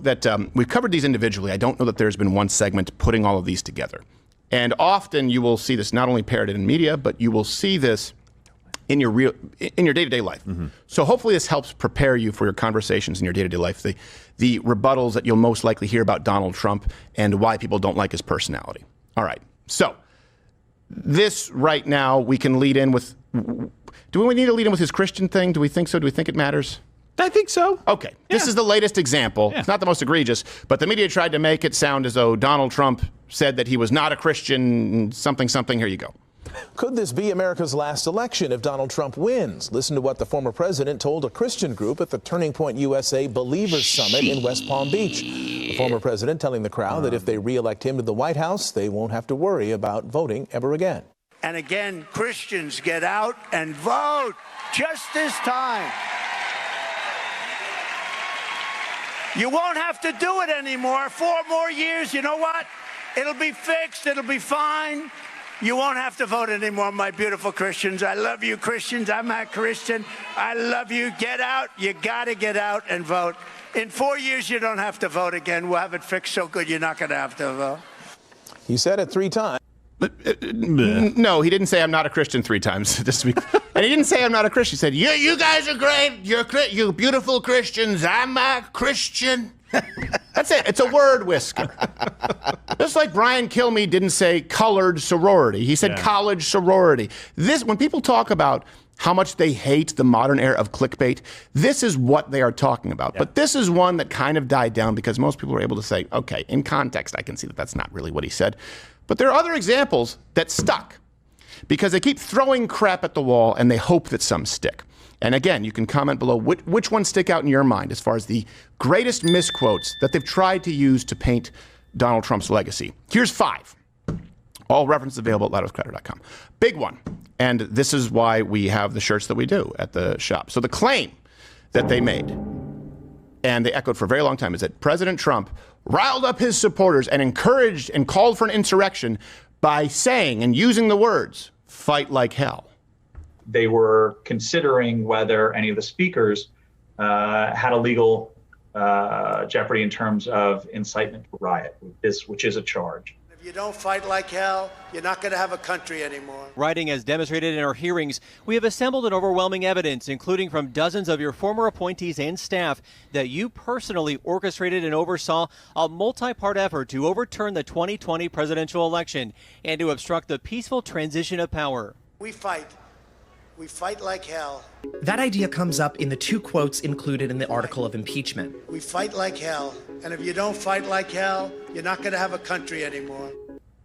that we've covered these individually. I don't know that there's been one segment putting all of these together. And often you will see this not only parroted in media, but you will see this in your day-to-day life. Mm-hmm. So hopefully this helps prepare you for your conversations in your day-to-day life, the rebuttals that you'll most likely hear about Donald Trump and why people don't like his personality. All right. So this right now we can lead in with, do we need to lead in with his Christian thing? Do we think so? Do we think it matters? I think so. Okay. Yeah. This is the latest example. Yeah. It's not the most egregious, but the media tried to make it sound as though Donald Trump said that he was not a Christian, something. Here you go. Could this be America's last election if Donald Trump wins? Listen to what the former president told a Christian group at the Turning Point USA Believers Summit in West Palm Beach. The former president telling the crowd that if they re-elect him to the White House, they won't have to worry about voting ever again. And again, Christians, get out and vote just this time. You won't have to do it anymore. 4 more years, you know what? It'll be fixed. It'll be fine. You won't have to vote anymore, my beautiful Christians. I love you, Christians. I'm a Christian. I love you. Get out. You got to get out and vote. In 4 years, you don't have to vote again. We'll have it fixed so good you're not going to have to vote. He said it 3 times. No, he didn't say I'm not a Christian 3 times this week. And he didn't say I'm not a Christian. He said, you guys are great. You beautiful Christians. I'm a Christian. That's it. It's a word whisker. Just like Brian Kilmeade didn't say colored sorority. He said college sorority. When people talk about how much they hate the modern era of clickbait, this is what they are talking about. Yeah. But this is one that kind of died down because most people were able to say, okay, in context, I can see that that's not really what he said. But there are other examples that stuck because they keep throwing crap at the wall and they hope that some stick. And again, you can comment below which ones stick out in your mind as far as the greatest misquotes that they've tried to use to paint Donald Trump's legacy. Here's 5. All references available at loudwithcrowder.com. Big one. And this is why we have the shirts that we do at the shop. So the claim that they made, and they echoed for a very long time, is that President Trump riled up his supporters and encouraged and called for an insurrection by saying and using the words, "fight like hell." They were considering whether any of the speakers had a legal jeopardy in terms of incitement to riot, which is a charge. If you don't fight like hell, you're not going to have a country anymore. Writing as demonstrated in our hearings, we have assembled an overwhelming evidence, including from dozens of your former appointees and staff, that you personally orchestrated and oversaw a multi-part effort to overturn the 2020 presidential election and to obstruct the peaceful transition of power. We fight. We fight like hell. That idea comes up in the 2 quotes included in the article of impeachment. We fight like hell. And if you don't fight like hell, you're not going to have a country anymore.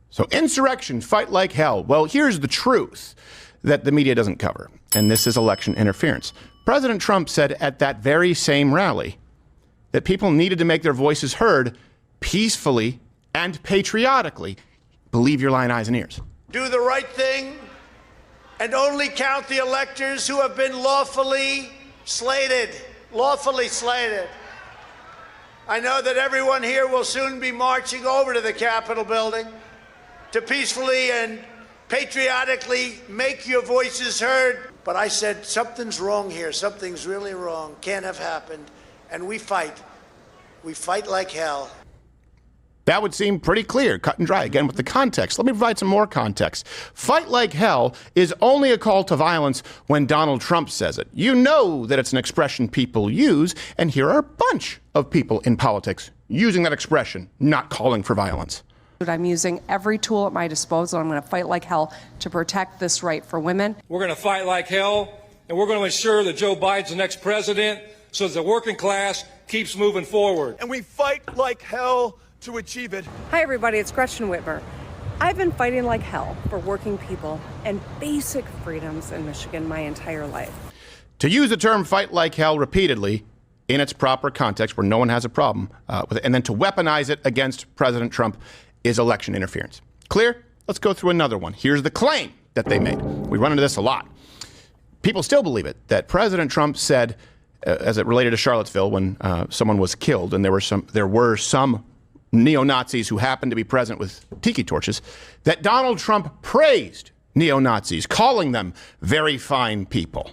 So insurrection, fight like hell. Well, here's the truth that the media doesn't cover, and this is election interference. President Trump said at that very same rally that people needed to make their voices heard peacefully and patriotically. Believe your lying eyes and ears. Do the right thing and only count the electors who have been lawfully slated. Lawfully slated. I know that everyone here will soon be marching over to the Capitol building to peacefully and patriotically make your voices heard. But I said, something's wrong here. Something's really wrong. Can't have happened. And we fight. We fight like hell. That would seem pretty clear, cut and dry. Again, with the context. Let me provide some more context. Fight like hell is only a call to violence when Donald Trump says it. You know that it's an expression people use, and here are a bunch of people in politics using that expression, not calling for violence. I'm using every tool at my disposal. I'm going to fight like hell to protect this right for women. We're going to fight like hell, and we're going to ensure that Joe Biden's the next president so that the working class keeps moving forward. And we fight like hell to achieve it. Hi, everybody. It's Gretchen Whitmer. I've been fighting like hell for working people and basic freedoms in Michigan my entire life. To use the term fight like hell repeatedly in its proper context where no one has a problem with it, and then to weaponize it against President Trump is election interference. Clear? Let's go through another one. Here's the claim that they made. We run into this a lot. People still believe it, that President Trump said, as it related to Charlottesville when someone was killed, and there were some neo-Nazis who happened to be present with tiki torches, that Donald Trump praised neo-Nazis, calling them very fine people.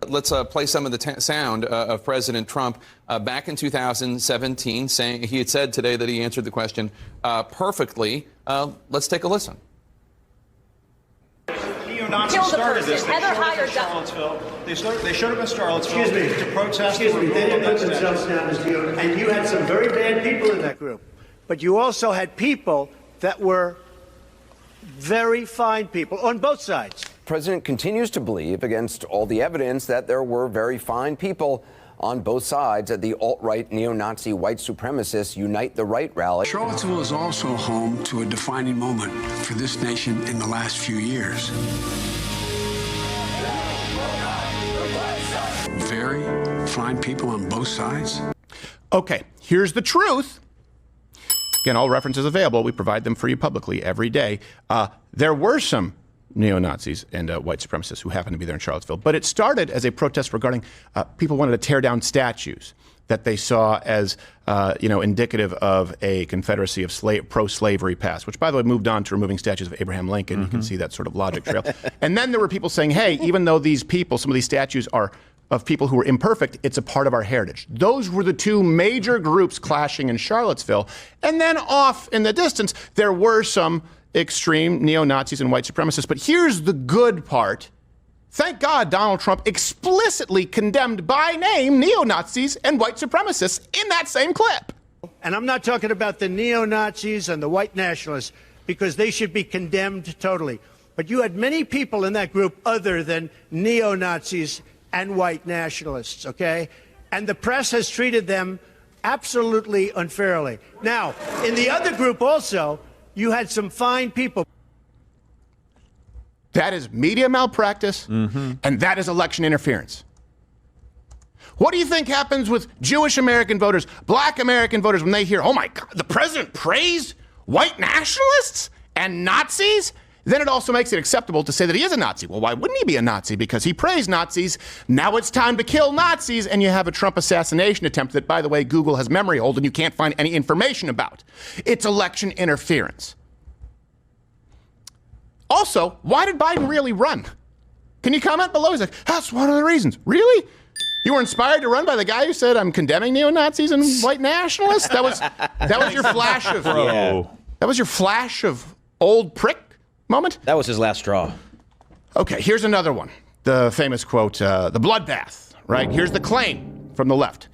Let's play some of the sound of President Trump back in 2017, saying he had said today that he answered the question perfectly. Let's take a listen. Neo-Nazis started this. They showed up in Charlottesville to protest. Excuse me. They didn't put themselves down as neo, and you had some very bad people in that group. But you also had people that were very fine people on both sides. The president continues to believe, against all the evidence, that there were very fine people on both sides at the alt-right neo-Nazi white supremacist Unite the Right rally. Charlottesville is also home to a defining moment for this nation in the last few years. Very fine people on both sides. Okay, here's the truth. Again, all references available. We provide them for you publicly every day. There were some neo-Nazis and white supremacists who happened to be there in Charlottesville. But it started as a protest regarding people wanted to tear down statues that they saw as, indicative of a Confederacy of pro-slavery past, which, by the way, moved on to removing statues of Abraham Lincoln. You can see that sort of logic trail. And then there were people saying, hey, even though these people, some of these statues are of people who were imperfect, it's a part of our heritage. Those were the two major groups clashing in Charlottesville. And then off in the distance, there were some extreme neo-Nazis and white supremacists. But here's the good part. Thank God Donald Trump explicitly condemned by name neo-Nazis and white supremacists in that same clip. And I'm not talking about the neo-Nazis and the white nationalists, because they should be condemned totally. But you had many people in that group other than neo-Nazis and white nationalists, okay? And the press has treated them absolutely unfairly. Now, in the other group also, you had some fine people. That is media malpractice, and that is election interference. What do you think happens with Jewish American voters, black American voters, when they hear, oh my God, the president praised white nationalists and Nazis? Then it also makes it acceptable to say that he is a Nazi. Well, why wouldn't he be a Nazi? Because he praised Nazis. Now it's time to kill Nazis, and you have a Trump assassination attempt that, by the way, Google has memory hold and you can't find any information about. It's election interference. Also, why did Biden really run? Can you comment below? He's like, that's one of the reasons. Really? You were inspired to run by the guy who said, I'm condemning neo-Nazis and white nationalists? That was your flash of... That was your flash of old prick moment? That was his last straw. Okay, here's another one. The famous quote, the bloodbath, right? Here's the claim from the left.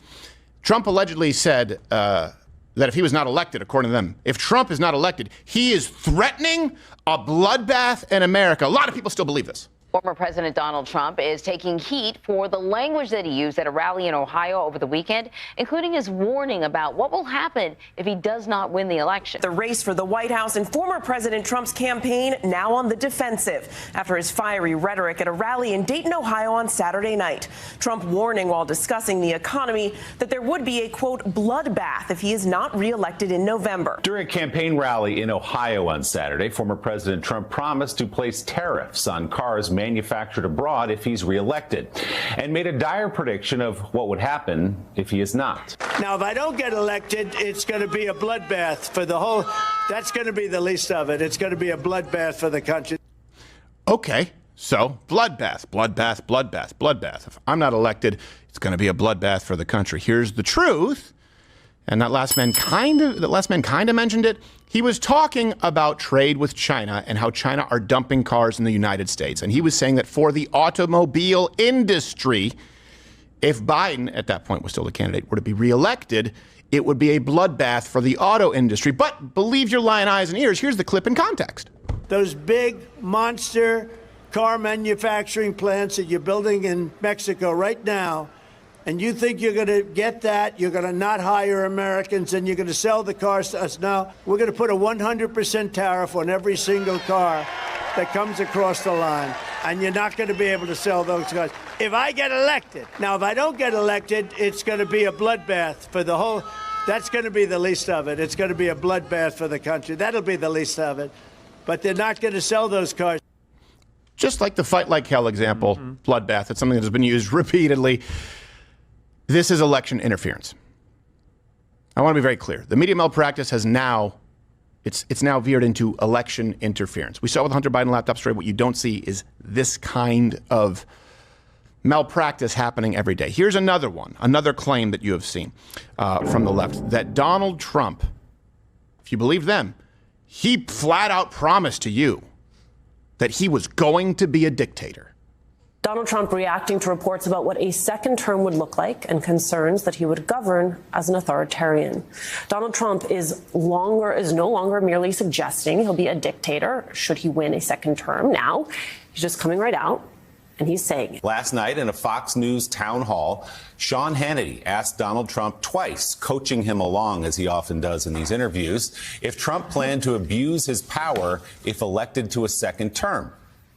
Trump allegedly said that if he was not elected, according to them, if Trump is not elected, he is threatening a bloodbath in America. A lot of people still believe this. Former President Donald Trump is taking heat for the language that he used at a rally in Ohio over the weekend, including his warning about what will happen if he does not win the election. The race for the White House and former President Trump's campaign now on the defensive after his fiery rhetoric at a rally in Dayton, Ohio on Saturday night. Trump warning while discussing the economy that there would be a, quote, bloodbath if he is not reelected in November. During a campaign rally in Ohio on Saturday, former President Trump promised to place tariffs on cars manufactured abroad if he's reelected, and made a dire prediction of what would happen if he is not. Now, if I don't get elected, it's going to be a bloodbath for the whole... That's going to be the least of it. It's going to be a bloodbath for the country. Okay, so bloodbath, bloodbath, bloodbath, bloodbath. If I'm not elected, it's going to be a bloodbath for the country. Here's the truth. And that last man kind of mentioned it. He was talking about trade with China and how China are dumping cars in the United States. And he was saying that for the automobile industry, if Biden, at that point was still the candidate, were to be reelected, it would be a bloodbath for the auto industry. But believe your lying eyes and ears, here's the clip in context. Those big monster car manufacturing plants that you're building in Mexico right now, and you think you're going to get that, you're going to not hire Americans, and you're going to sell the cars to us. Now, we're going to put a 100% tariff on every single car that comes across the line, and you're not going to be able to sell those cars. If I get elected, now, if I don't get elected, it's going to be a bloodbath for the whole, that's going to be the least of it. It's going to be a bloodbath for the country. That'll be the least of it. But they're not going to sell those cars. Just like the fight like hell example, bloodbath, it's something that has been used repeatedly. This is election interference. I want to be very clear. The media malpractice has now, it's now veered into election interference. We saw with the Hunter Biden laptop story. What you don't see is this kind of malpractice happening every day. Here's another one, another claim that you have seen from the left, that Donald Trump, if you believe them, he flat out promised to you that he was going to be a dictator. Donald Trump reacting to reports about what a second term would look like and concerns that he would govern as an authoritarian. Donald Trump is no longer merely suggesting he'll be a dictator should he win a second term. Now, he's just coming right out and he's saying it. Last night in a Fox News town hall, Sean Hannity asked Donald Trump twice, coaching him along as he often does in these interviews, if Trump planned to abuse his power if elected to a second term.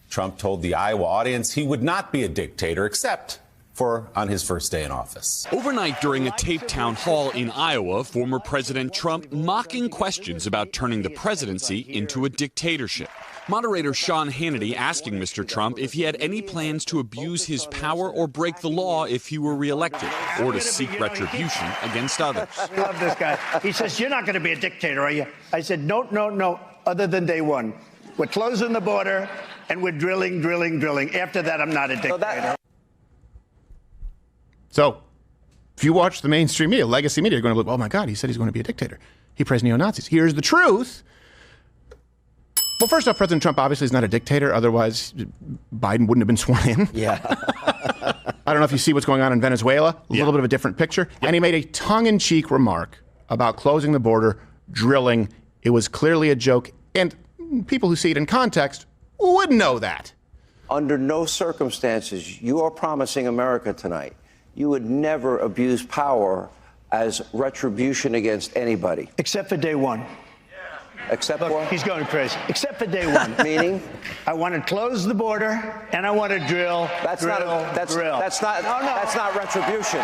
Trump told the Iowa audience he would not be a dictator except for on his first day in office. Overnight during a taped town hall in Iowa, former President Trump mocking questions about turning the presidency into a dictatorship. Moderator Sean Hannity asking Mr. Trump if he had any plans to abuse his power or break the law if he were reelected, or to seek retribution against others. I love this guy. He says, "You're not going to be a dictator, are you?" I said, no, other than day one. We're closing the border, and we're drilling. After that, I'm not a dictator. So, if you watch the mainstream media, legacy media, you're going to believe, oh my God, he said he's going to be a dictator. He praised neo-Nazis. Here's the truth. Well, first off, President Trump obviously is not a dictator. Otherwise, Biden wouldn't have been sworn in. Yeah. I don't know if you see what's going on in Venezuela. A little bit of a different picture. Yeah. And he made a tongue-in-cheek remark about closing the border, drilling. It was clearly a joke. And people who see it in context would know that. Under no circumstances, you are promising America tonight, you would never abuse power as retribution against anybody. Except for day one. Except Look, for? he's going crazy. Except for day one. Meaning? I want to close the border, and I want to drill. That's drill, not drill. That's not. No. That's not retribution.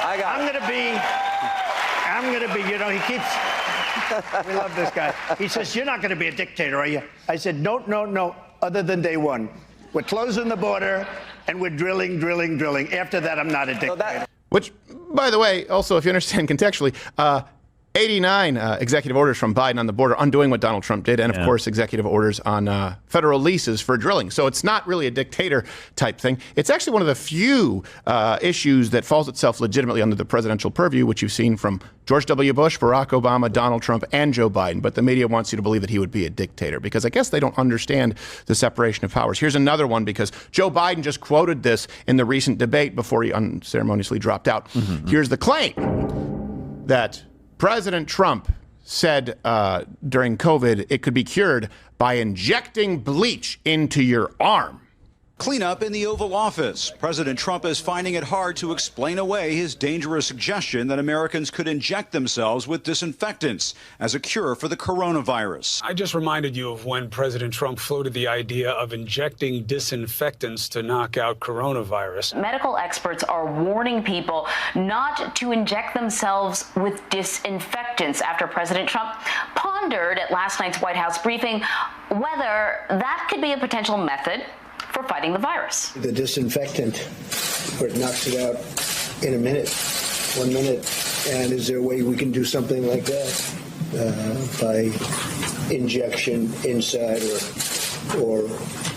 I'm going to be. You know, he keeps. We love this guy. He says, "You're not going to be a dictator, are you?" I said, no. Other than day one, we're closing the border, and we're drilling. After that, I'm not a dictator. Which, by the way, also, if you understand contextually, 89 executive orders from Biden on the border undoing what Donald Trump did, and of course executive orders on federal leases for drilling. So it's not really a dictator type thing. It's actually one of the few issues that falls itself legitimately under the presidential purview, which you've seen from George W. Bush, Barack Obama, Donald Trump, and Joe Biden. But the media wants you to believe that he would be a dictator because I guess they don't understand the separation of powers. Here's another one because Joe Biden just quoted this in the recent debate before he unceremoniously dropped out. Here's the claim that President Trump said during COVID it could be cured by injecting bleach into your arm. Cleanup in the Oval Office. President Trump is finding it hard to explain away his dangerous suggestion that Americans could inject themselves with disinfectants as a cure for the coronavirus. I just reminded you of when President Trump floated the idea of injecting disinfectants to knock out coronavirus. Medical experts are warning people not to inject themselves with disinfectants after President Trump pondered at last night's White House briefing whether that could be a potential method for fighting the virus. The disinfectant, where it knocks it out in a minute, 1 minute. And is there a way we can do something like that by injection inside or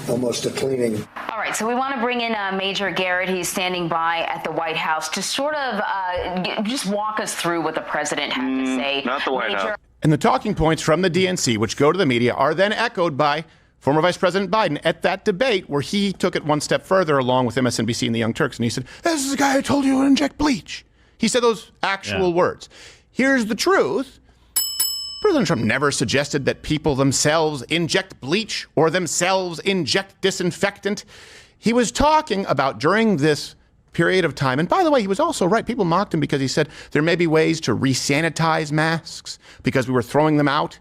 almost a cleaning? All right, so we want to bring in Major Garrett. He's standing by at the White House to sort of just walk us through what the president had to say. Not the White House. And the talking points from the DNC, which go to the media, are then echoed by former Vice President Biden at that debate where he took it one step further along with MSNBC and the Young Turks. And he said, this is the guy who told you to inject bleach. He said those actual words. Here's the truth. President Trump never suggested that people themselves inject bleach or themselves inject disinfectant. He was talking about during this period of time. And by the way, he was also right. People mocked him because he said there may be ways to re-sanitize masks because we were throwing them out.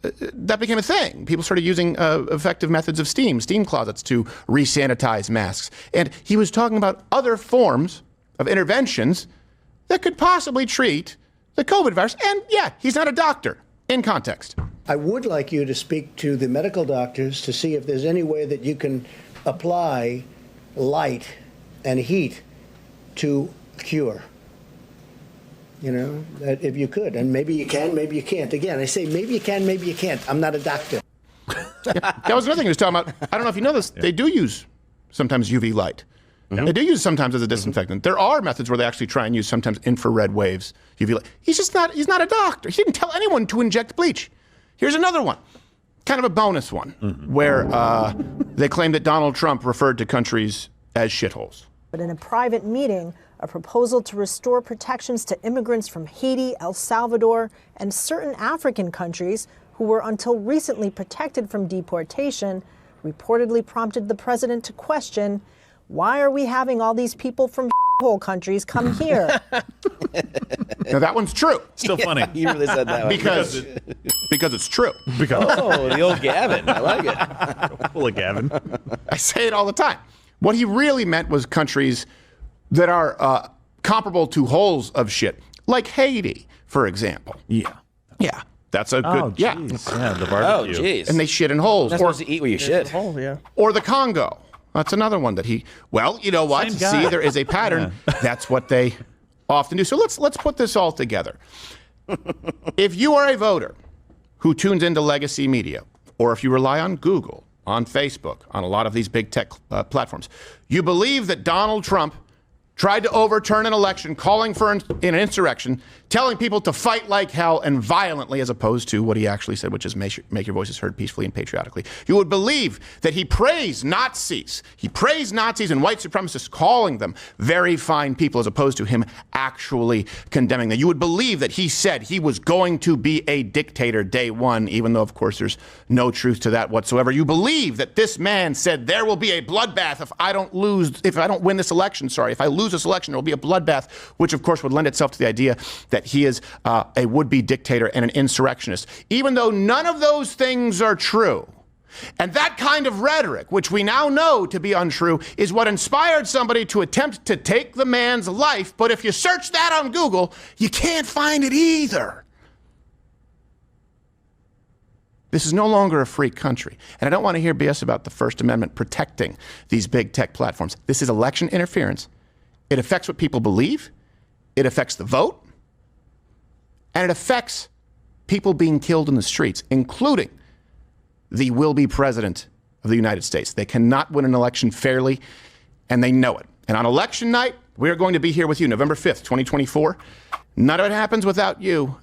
That became a thing. People started using effective methods of steam closets to re-sanitize masks. And he was talking about other forms of interventions that could possibly treat the COVID virus. And yeah, he's not a doctor in context. I would like you to speak to the medical doctors to see if there's any way that you can apply light and heat to cure. You know, that if you could, and maybe you can, maybe you can't. Again, I say maybe you can, maybe you can't. I'm not a doctor. That was another thing he was talking about. I don't know if you know this. They do use sometimes UV light They do use it sometimes as a disinfectant. There are methods where they actually try and use sometimes infrared waves. UV light. He's not a doctor. He didn't tell anyone to inject bleach. Here's another one, kind of a bonus one, where they claim that Donald Trump referred to countries as shitholes. But in a private meeting, a proposal to restore protections to immigrants from Haiti, El Salvador, and certain African countries who were until recently protected from deportation reportedly prompted the president to question, why are we having all these people from whole countries come here? Now that one's true. Still funny. You really said that one. Because it's true. Oh, the old Gavin. I like it. Full of Gavin. I say it all the time. What he really meant was countries that are comparable to holes of shit, like Haiti, for example. Yeah. Yeah. That's a good, Yeah, the barbecue. Oh, jeez. And they shit in holes. You're not supposed to eat where you shit. Hole, yeah. Or the Congo. That's another one that well, you know what? Same guy. See, there is a pattern. That's what they often do. So let's put this all together. If you are a voter who tunes into legacy media, or if you rely on Google, on Facebook, on a lot of these big tech platforms, you believe that Donald Trump tried to overturn an election, calling for an insurrection, telling people to fight like hell and violently, as opposed to what he actually said, which is make your voices heard peacefully and patriotically. You would believe that he praised Nazis. He praised Nazis and white supremacists, calling them very fine people, as opposed to him actually condemning them. You would believe that he said he was going to be a dictator day one, even though, of course, there's no truth to that whatsoever. You believe that this man said there will be a bloodbath if I don't win this election, if I lose this election, there will be a bloodbath, which of course would lend itself to the idea that he is a would-be dictator and an insurrectionist, even though none of those things are true. And that kind of rhetoric, which we now know to be untrue, is what inspired somebody to attempt to take the man's life. But if you search that on Google, you can't find it either. This is no longer a free country. And I don't want to hear BS about the First Amendment protecting these big tech platforms. This is election interference. It affects what people believe. It affects the vote. And it affects people being killed in the streets, including the will-be president of the United States. They cannot win an election fairly, and they know it. And on election night, we're going to be here with you November 5th, 2024. None of it happens without you.